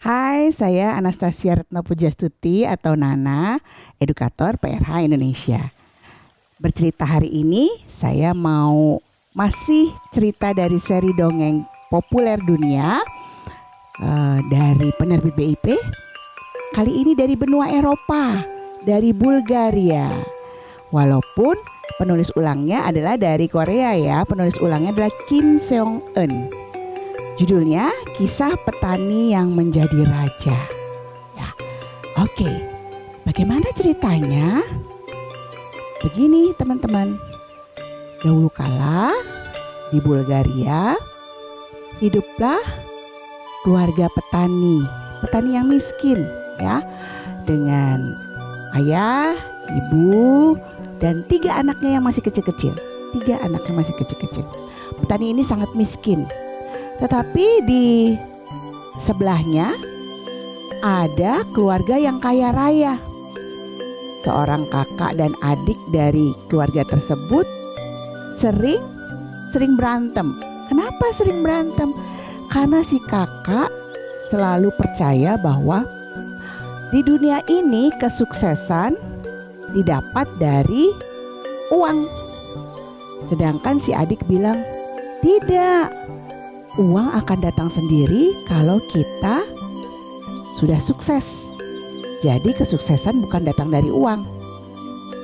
Hai, saya Anastasia Retno Pujastuti atau Nana, edukator PRH Indonesia. Bercerita hari ini, saya mau masih cerita dari seri dongeng populer dunia dari penerbit BIP. Kali ini dari benua Eropa, dari Bulgaria. Walaupun penulis ulangnya adalah dari Korea ya, penulis ulangnya adalah Kim Seong-eun. Judulnya Kisah Petani yang Menjadi Raja. Ya, oke. Bagaimana ceritanya? Begini teman-teman. Dahulu kala di Bulgaria hiduplah keluarga petani yang miskin ya, dengan ayah, ibu, dan 3 anaknya yang masih kecil-kecil. Petani ini sangat miskin. Tetapi di sebelahnya ada keluarga yang kaya raya. Seorang kakak dan adik dari keluarga tersebut sering berantem. Kenapa sering berantem? Karena si kakak selalu percaya bahwa di dunia ini kesuksesan didapat dari uang. Sedangkan si adik bilang, tidak. Uang akan datang sendiri kalau kita sudah sukses. Jadi kesuksesan bukan datang dari uang,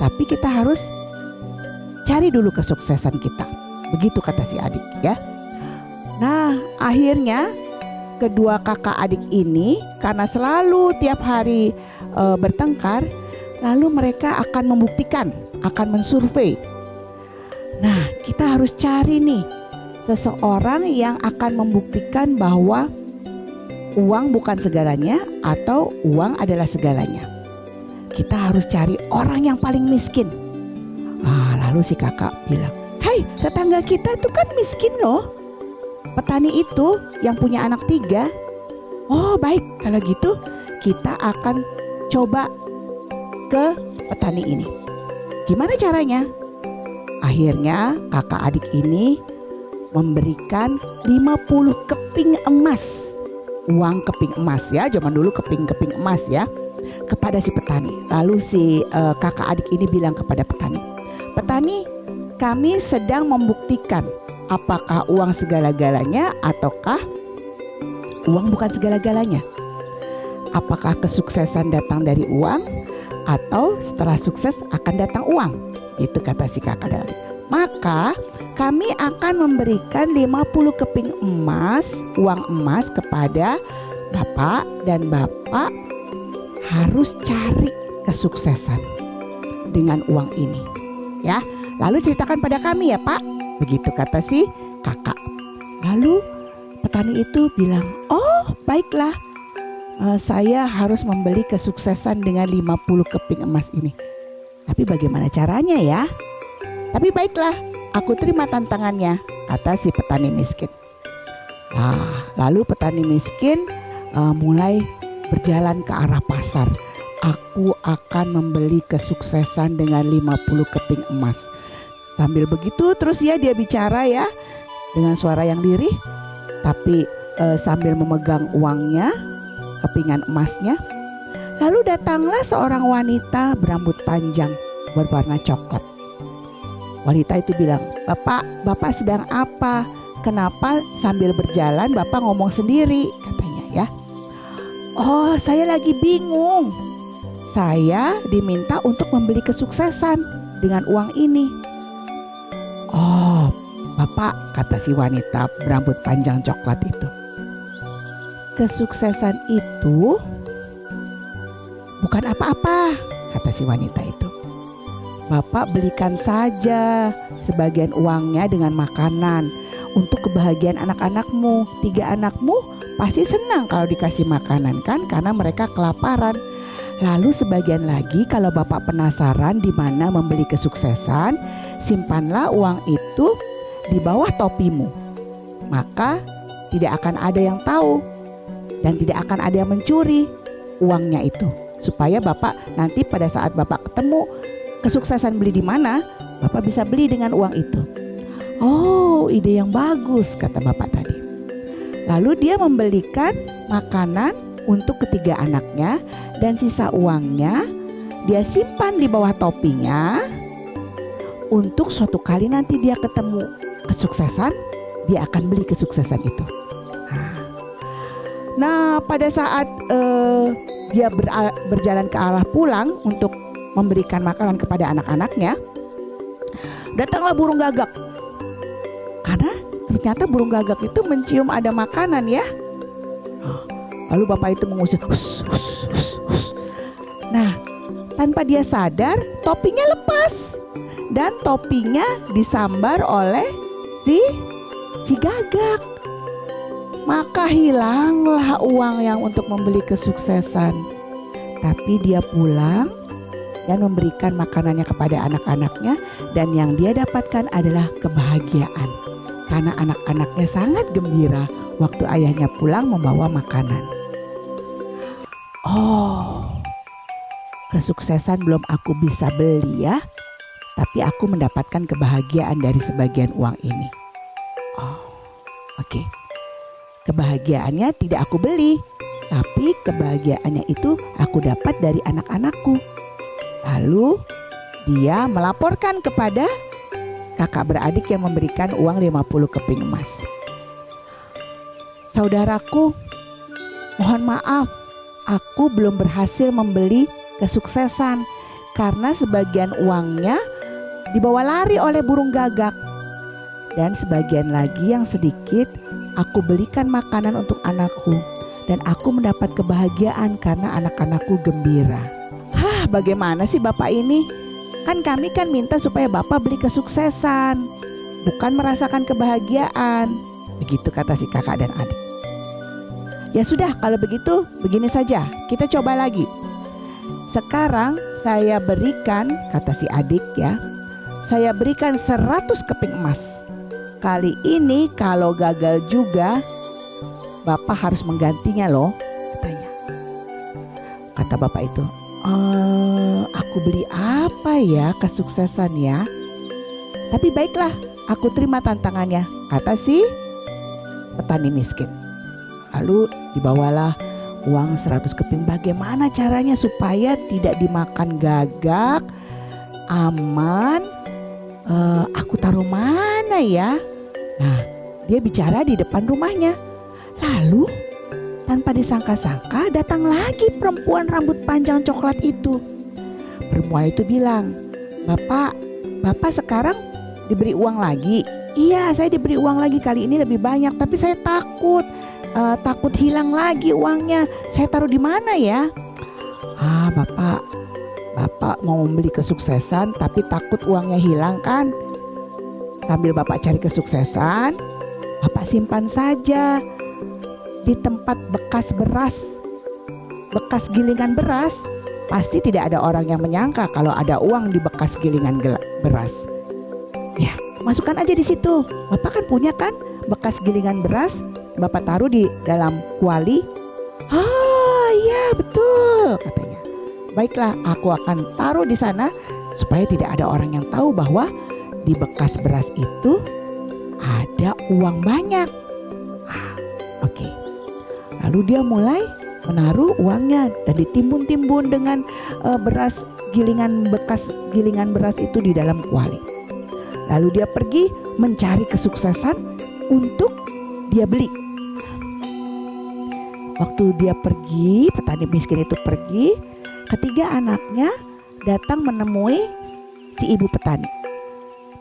tapi kita harus cari dulu kesuksesan kita. Begitu kata si adik ya. Nah, akhirnya kedua kakak adik ini karena selalu tiap hari bertengkar, lalu mereka akan membuktikan, akan mensurvei. Nah, kita harus cari nih seseorang yang akan membuktikan bahwa uang bukan segalanya atau uang adalah segalanya. Kita harus cari orang yang paling miskin. Lalu si kakak bilang, "Hai, tetangga kita tuh kan miskin loh. Petani itu yang punya anak 3. Oh baik, kalau gitu kita akan coba ke petani ini. Gimana caranya?" Akhirnya kakak adik ini memberikan 50 keping emas. Uang keping emas ya, zaman dulu keping-keping emas ya, kepada si petani. Lalu si kakak adik ini bilang kepada petani, "Petani, kami sedang membuktikan apakah uang segala-galanya ataukah uang bukan segala-galanya. Apakah kesuksesan datang dari uang atau setelah sukses akan datang uang?" Itu kata si kakak adik. "Maka kami akan memberikan 50 keping emas, uang emas kepada Bapak, dan Bapak harus cari kesuksesan dengan uang ini. Ya, lalu ceritakan pada kami ya Pak." Begitu kata si kakak. Lalu petani itu bilang, "Oh baiklah, saya harus membeli kesuksesan dengan 50 keping emas ini. Tapi bagaimana caranya ya? Tapi baiklah, aku terima tantangannya," kata si petani miskin. Lalu petani miskin mulai berjalan ke arah pasar. "Aku akan membeli kesuksesan dengan 50 keping emas." Sambil begitu terus ya dia bicara ya dengan suara yang lirih, tapi sambil memegang uangnya, kepingan emasnya. Lalu datanglah seorang wanita berambut panjang berwarna coklat. Wanita itu bilang, Bapak sedang apa? Kenapa sambil berjalan Bapak ngomong sendiri?" katanya ya. "Oh, saya lagi bingung. Saya diminta untuk membeli kesuksesan dengan uang ini." "Oh, Bapak," kata si wanita berambut panjang coklat itu, "kesuksesan itu bukan apa-apa," kata si wanita itu. "Bapak belikan saja sebagian uangnya dengan makanan untuk kebahagiaan anak-anakmu. 3 anakmu pasti senang kalau dikasih makanan kan, karena mereka kelaparan. Lalu sebagian lagi kalau Bapak penasaran di mana membeli kesuksesan, simpanlah uang itu di bawah topimu. Maka tidak akan ada yang tahu dan tidak akan ada yang mencuri uangnya itu, supaya Bapak nanti pada saat Bapak ketemu kesuksesan beli di mana, Bapak bisa beli dengan uang itu." "Oh, ide yang bagus," kata bapak tadi. Lalu dia membelikan makanan untuk ketiga anaknya, dan sisa uangnya dia simpan di bawah topinya. Untuk suatu kali nanti dia ketemu kesuksesan, dia akan beli kesuksesan itu. Nah, pada saat dia berjalan ke arah pulang untuk memberikan makanan kepada anak-anaknya, datanglah burung gagak. Karena ternyata burung gagak itu mencium ada makanan ya. Lalu bapak itu mengusir. Hus, hus, hus, hus. Nah, tanpa dia sadar, topinya lepas. Dan topinya disambar oleh si gagak. Maka hilanglah uang yang untuk membeli kesuksesan. Tapi dia pulang dan memberikan makanannya kepada anak-anaknya, dan yang dia dapatkan adalah kebahagiaan. Karena anak-anaknya sangat gembira waktu ayahnya pulang membawa makanan. Oh, kesuksesan belum aku bisa beli ya, tapi aku mendapatkan kebahagiaan dari sebagian uang ini. Oh, oke. Kebahagiaannya tidak aku beli, tapi kebahagiaannya itu aku dapat dari anak-anakku. Lalu dia melaporkan kepada kakak beradik yang memberikan uang 50 keping emas. Saudaraku, mohon maaf, aku belum berhasil membeli kesuksesan karena sebagian uangnya dibawa lari oleh burung gagak. Dan sebagian lagi yang sedikit aku belikan makanan untuk anakku, dan aku mendapat kebahagiaan karena anak-anakku gembira. Bagaimana sih bapak ini? Kan kami minta supaya bapak beli kesuksesan, bukan merasakan kebahagiaan. Begitu kata si kakak dan adik. Ya sudah, kalau begitu begini saja, kita coba lagi. Sekarang saya berikan, kata si adik ya, saya berikan 100 keping emas. Kali ini kalau gagal juga, bapak harus menggantinya loh, katanya. Kata bapak itu, aku beli apa ya kesuksesan ya? Tapi baiklah, aku terima tantangannya, kata si petani miskin. Lalu dibawalah uang 100 keping. Bagaimana caranya supaya tidak dimakan gagak, aman? Aku taruh mana ya? Nah, dia bicara di depan rumahnya. Lalu tanpa disangka-sangka datang lagi perempuan rambut panjang coklat itu. Perempuan itu bilang, Bapak sekarang diberi uang lagi? Iya, saya diberi uang lagi, kali ini lebih banyak, tapi saya takut hilang lagi uangnya. Saya taruh di mana ya? Bapak mau membeli kesuksesan tapi takut uangnya hilang kan? Sambil Bapak cari kesuksesan, Bapak simpan saja di tempat bekas beras, bekas gilingan beras. Pasti tidak ada orang yang menyangka kalau ada uang di bekas gilingan beras. Ya, masukkan aja di situ. Bapak kan punya kan bekas gilingan beras, Bapak taruh di dalam kuali. Iya betul, katanya. Baiklah, aku akan taruh di sana supaya tidak ada orang yang tahu bahwa di bekas beras itu ada uang banyak. Oke. Lalu dia mulai menaruh uangnya dan ditimbun-timbun dengan beras bekas gilingan beras itu di dalam kuali. Lalu dia pergi mencari kesuksesan untuk dia beli. Waktu dia pergi, petani miskin itu pergi, ketiga anaknya datang menemui si ibu petani.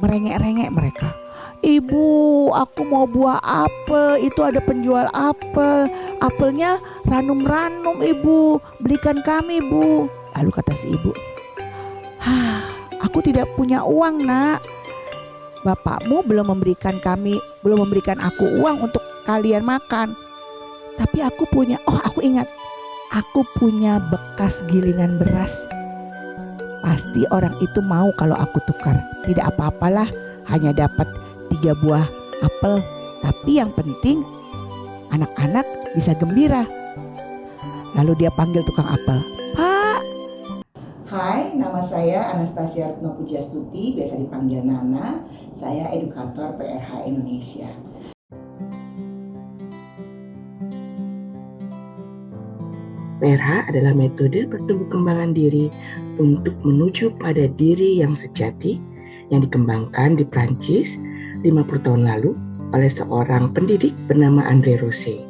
Merengek-rengek mereka. Ibu, aku mau buah apel, itu ada penjual apel. Apelnya ranum-ranum ibu, belikan kami bu. Lalu kata si ibu, aku tidak punya uang nak. Bapakmu belum memberikan aku uang untuk kalian makan. Tapi aku punya, aku ingat, aku punya bekas gilingan beras. Pasti orang itu mau kalau aku tukar. Tidak apa-apalah, hanya dapat 3 buah apel. Tapi yang penting anak-anak bisa gembira. Lalu dia panggil tukang apel. Pak. Hai, nama saya Anastasia Retno Pujastuti, biasa dipanggil Nana. Saya edukator PRH Indonesia. PRH adalah metode pertumbuh kembangan diri untuk menuju pada diri yang sejati yang dikembangkan di Prancis 50 tahun lalu oleh seorang pendidik bernama André Rosset.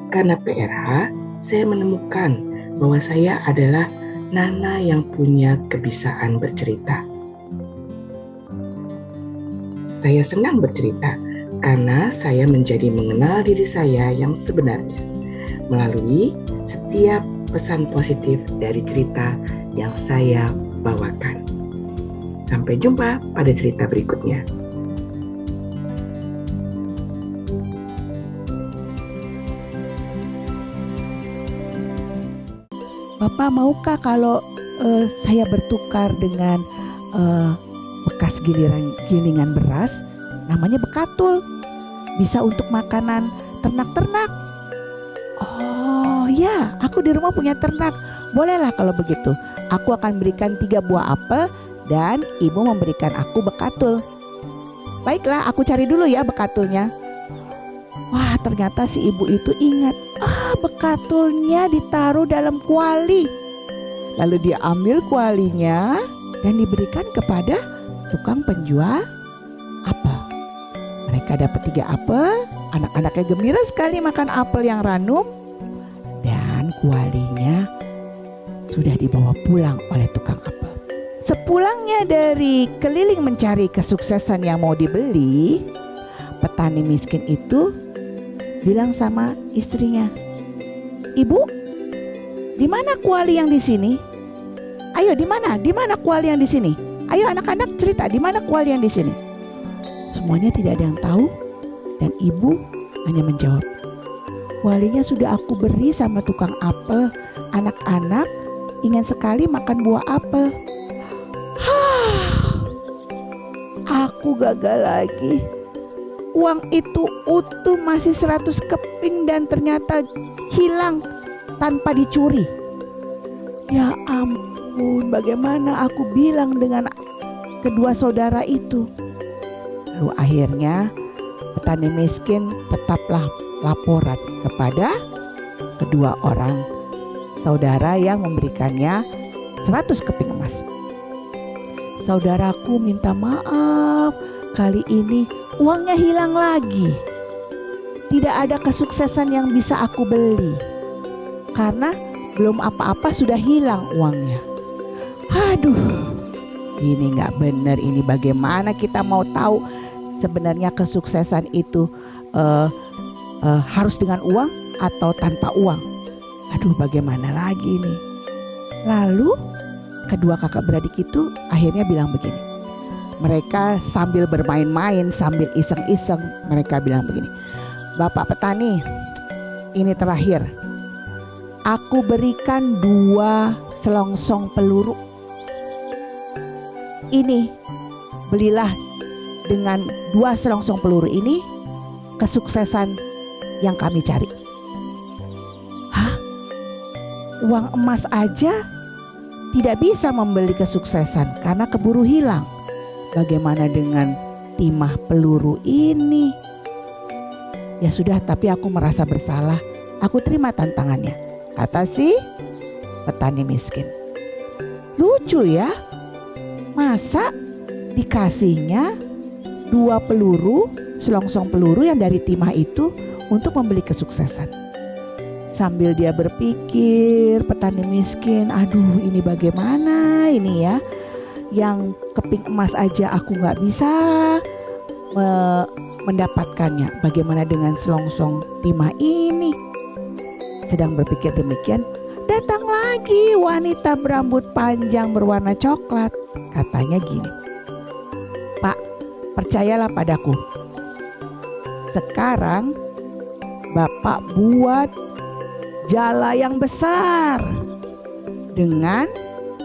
Karena PRH, saya menemukan bahwa saya adalah Nana yang punya kebiasaan bercerita. Saya senang bercerita karena saya menjadi mengenal diri saya yang sebenarnya melalui setiap pesan positif dari cerita yang saya bawakan. Sampai jumpa pada cerita berikutnya. Bapak maukah kalau saya bertukar dengan bekas gilingan beras, namanya bekatul, bisa untuk makanan ternak-ternak. Oh ya, aku di rumah punya ternak. Bolehlah kalau begitu. Aku akan berikan 3 buah apel dan ibu memberikan aku bekatul. Baiklah, aku cari dulu ya bekatulnya. Wah, ternyata si ibu itu ingat. Bekatulnya ditaruh dalam kuali. Lalu dia ambil kualinya dan diberikan kepada tukang penjual apel. Mereka dapat 3 apel. Anak-anaknya gembira sekali makan apel yang ranum. Dan kualinya sudah dibawa pulang oleh tukang apel. Sepulangnya dari keliling mencari kesuksesan yang mau dibeli, petani miskin itu bilang sama istrinya, "Ibu, di mana kuali yang di sini? Ayo, di mana? Di mana kuali yang di sini? Ayo anak-anak cerita, di mana kuali yang di sini?" Semuanya tidak ada yang tahu dan ibu hanya menjawab, "Kualinya sudah aku beri sama tukang apel. Anak-anak ingin sekali makan buah apel." Aku gagal lagi. Uang itu utuh masih 100 keping dan ternyata hilang tanpa dicuri. Ya ampun, bagaimana aku bilang dengan kedua saudara itu? Lalu akhirnya petani miskin tetaplah laporan kepada kedua orang saudara yang memberikannya 100 keping emas. "Saudaraku minta maaf, kali ini uangnya hilang lagi. Tidak ada kesuksesan yang bisa aku beli. Karena belum apa-apa sudah hilang uangnya." Aduh, ini gak benar ini. Bagaimana kita mau tahu sebenarnya kesuksesan itu harus dengan uang atau tanpa uang? Aduh, bagaimana lagi ini? Lalu kedua kakak beradik itu akhirnya bilang begini. Mereka sambil bermain-main, sambil iseng-iseng, mereka bilang begini, "Bapak petani, ini terakhir. Aku berikan 2 selongsong peluru. Ini, belilah dengan 2 selongsong peluru ini kesuksesan yang kami cari." Hah? Uang emas aja tidak bisa membeli kesuksesan karena keburu hilang. Bagaimana dengan timah peluru ini? Ya sudah, tapi aku merasa bersalah. Aku terima tantangannya, kata si petani miskin. Lucu ya, masa dikasihnya 2 peluru, selongsong peluru yang dari timah itu untuk membeli kesuksesan. Sambil dia berpikir, petani miskin, aduh ini bagaimana ini ya, yang keping emas aja aku gak bisa mendapatkannya, bagaimana dengan selongsong timah ini? Sedang berpikir demikian, datang lagi wanita berambut panjang berwarna coklat. Katanya gini, "Pak, percayalah padaku. Sekarang Bapak buat jala yang besar dengan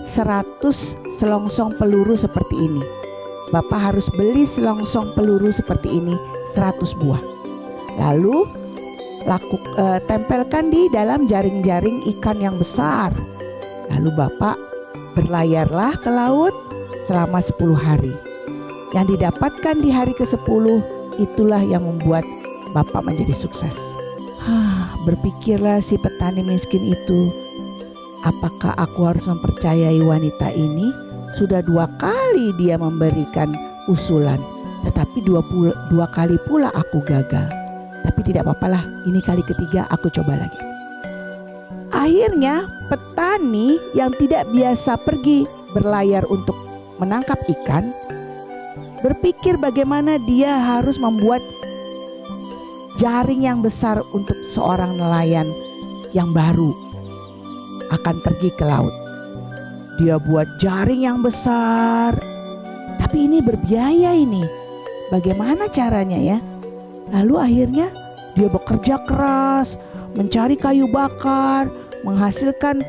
100 selongsong peluru seperti ini. Bapak harus beli selongsong peluru seperti ini 100 buah. Lalu tempelkan di dalam jaring-jaring ikan yang besar. Lalu Bapak berlayarlah ke laut selama 10 hari. Yang didapatkan di hari ke-10 itulah yang membuat Bapak menjadi sukses." Berpikirlah si petani miskin itu, apakah aku harus mempercayai wanita ini? Sudah 2 kali dia memberikan usulan, tetapi dua kali pula aku gagal. Tapi tidak apalah, ini kali ketiga aku coba lagi. Akhirnya petani yang tidak biasa pergi berlayar untuk menangkap ikan berpikir bagaimana dia harus membuat jaring yang besar untuk seorang nelayan yang baru akan pergi ke laut. Dia buat jaring yang besar, tapi ini berbiaya ini. Bagaimana caranya ya? Lalu akhirnya dia bekerja keras, mencari kayu bakar, menghasilkan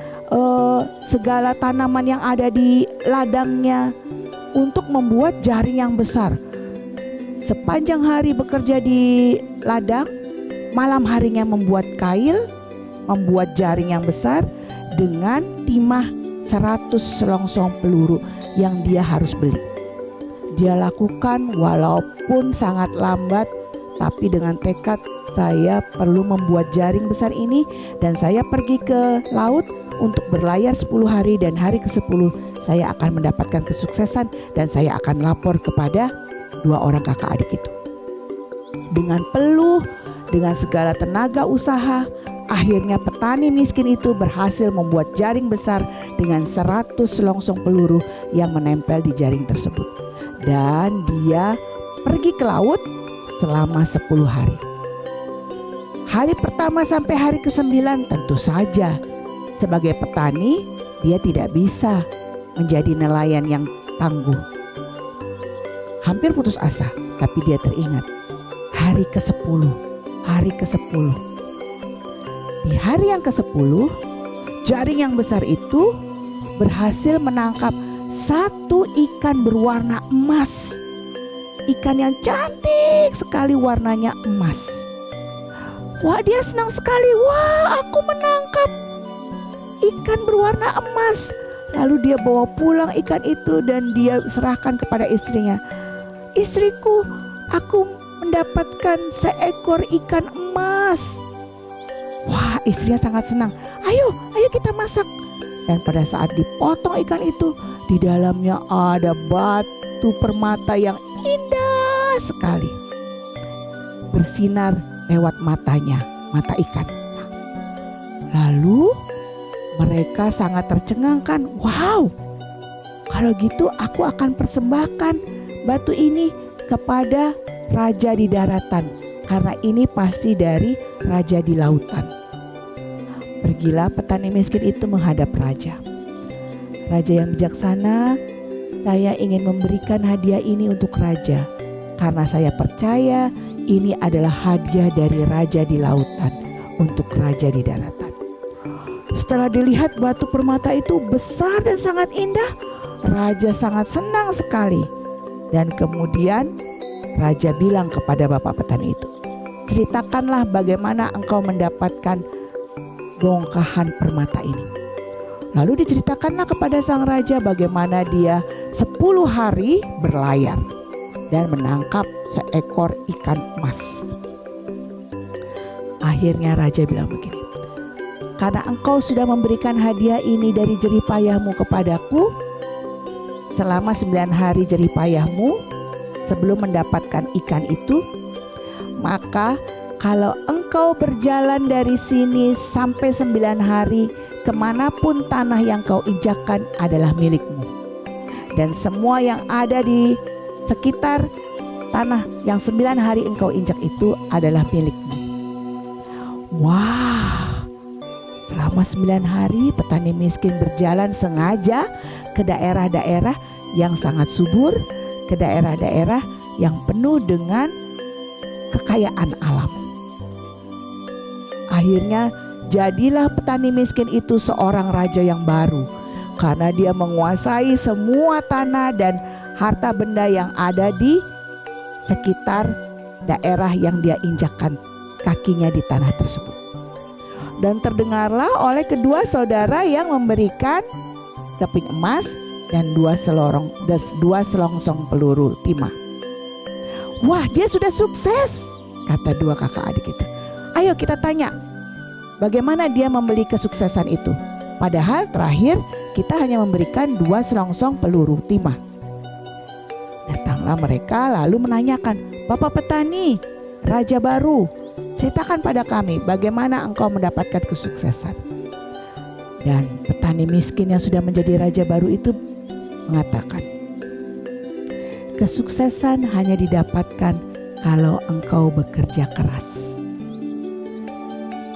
segala tanaman yang ada di ladangnya untuk membuat jaring yang besar. Sepanjang hari bekerja di ladang, malam harinya membuat kail, membuat jaring yang besar dengan timah 100 selongsong peluru yang dia harus beli. Dia lakukan walaupun sangat lambat, tapi dengan tekad, saya perlu membuat jaring besar ini dan saya pergi ke laut untuk berlayar 10 hari, dan hari ke-10 saya akan mendapatkan kesuksesan dan saya akan lapor kepada 2 orang kakak adik itu. Dengan peluh, dengan segala tenaga usaha, akhirnya petani miskin itu berhasil membuat jaring besar dengan 100 selongsong peluru yang menempel di jaring tersebut. Dan dia pergi ke laut selama 10 hari. Hari pertama sampai hari ke-9 tentu saja sebagai petani dia tidak bisa menjadi nelayan yang tangguh. Hampir putus asa, tapi dia teringat hari ke-10, hari ke-10. Di hari yang ke-10, jaring yang besar itu berhasil menangkap 1 ikan berwarna emas. Ikan yang cantik sekali, warnanya emas. Wah, dia senang sekali. Wah, aku menangkap ikan berwarna emas. Lalu dia bawa pulang ikan itu dan dia serahkan kepada istrinya. Istriku, aku mendapatkan seekor ikan emas. Wah, istrinya sangat senang. Ayo kita masak. Dan pada saat dipotong ikan itu, di dalamnya ada batu permata yang indah sekali, bersinar lewat matanya, mata ikan. Lalu mereka sangat tercengangkan. Wow, kalau gitu aku akan persembahkan batu ini kepada raja di daratan, karena ini pasti dari raja di lautan. Pergilah petani miskin itu menghadap raja. Raja yang bijaksana, saya ingin memberikan hadiah ini untuk raja, karena saya percaya ini adalah hadiah dari raja di lautan untuk raja di daratan. Setelah dilihat batu permata itu besar dan sangat indah, raja sangat senang sekali. Dan kemudian raja bilang kepada bapak petani itu, ceritakanlah bagaimana engkau mendapatkan bongkahan permata ini. Lalu diceritakanlah kepada sang raja bagaimana dia 10 hari berlayar dan menangkap seekor ikan emas. Akhirnya raja bilang begini, karena engkau sudah memberikan hadiah ini dari jerih payahmu kepadaku, selama 9 hari jerih payahmu sebelum mendapatkan ikan itu, maka kalau engkau berjalan dari sini sampai 9 hari, kemanapun tanah yang kau injakkan adalah milikmu. Dan semua yang ada di sekitar tanah yang 9 hari engkau injak itu adalah milikmu. Wah, selama 9 hari petani miskin berjalan sengaja ke daerah-daerah yang sangat subur, ke daerah-daerah yang penuh dengan kekayaan alam. Akhirnya jadilah petani miskin itu seorang raja yang baru, karena dia menguasai semua tanah dan harta benda yang ada di sekitar daerah yang dia injakkan kakinya di tanah tersebut. Dan terdengarlah oleh kedua saudara yang memberikan keping emas dan 2 selongsong peluru timah. Wah, dia sudah sukses, kata 2 kakak adik itu. Ayo kita tanya, Bagaimana dia membeli kesuksesan itu? Padahal terakhir kita hanya memberikan 2 selongsong peluru timah. Datanglah mereka lalu menanyakan, "Bapak petani, raja baru, ceritakan pada kami bagaimana engkau mendapatkan kesuksesan." Dan petani miskin yang sudah menjadi raja baru itu mengatakan, "Kesuksesan hanya didapatkan kalau engkau bekerja keras.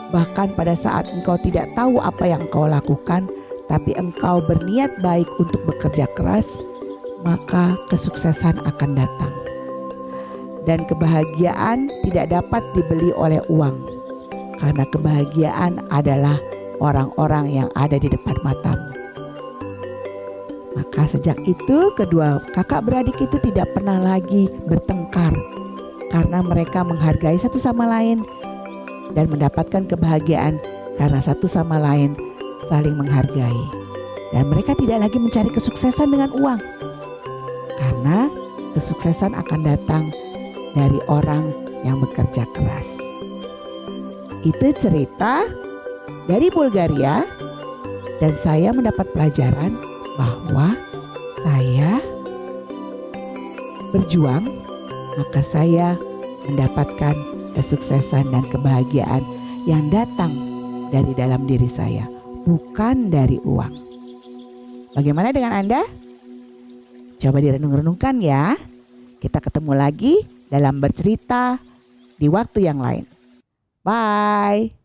Bahkan pada saat engkau tidak tahu apa yang engkau lakukan, tapi engkau berniat baik untuk bekerja keras, maka kesuksesan akan datang. Dan kebahagiaan tidak dapat dibeli oleh uang, karena kebahagiaan adalah orang-orang yang ada di depan matamu." Maka sejak itu kedua kakak beradik itu tidak pernah lagi bertengkar, karena mereka menghargai satu sama lain dan mendapatkan kebahagiaan karena satu sama lain saling menghargai. Dan mereka tidak lagi mencari kesuksesan dengan uang, karena kesuksesan akan datang dari orang yang bekerja keras. Itu cerita dari Bulgaria, dan saya mendapat pelajaran bahwa saya berjuang, maka saya mendapatkan kesuksesan dan kebahagiaan yang datang dari dalam diri saya, bukan dari uang. Bagaimana dengan Anda? Coba direnung-renungkan ya. Kita ketemu lagi dalam bercerita di waktu yang lain. Bye.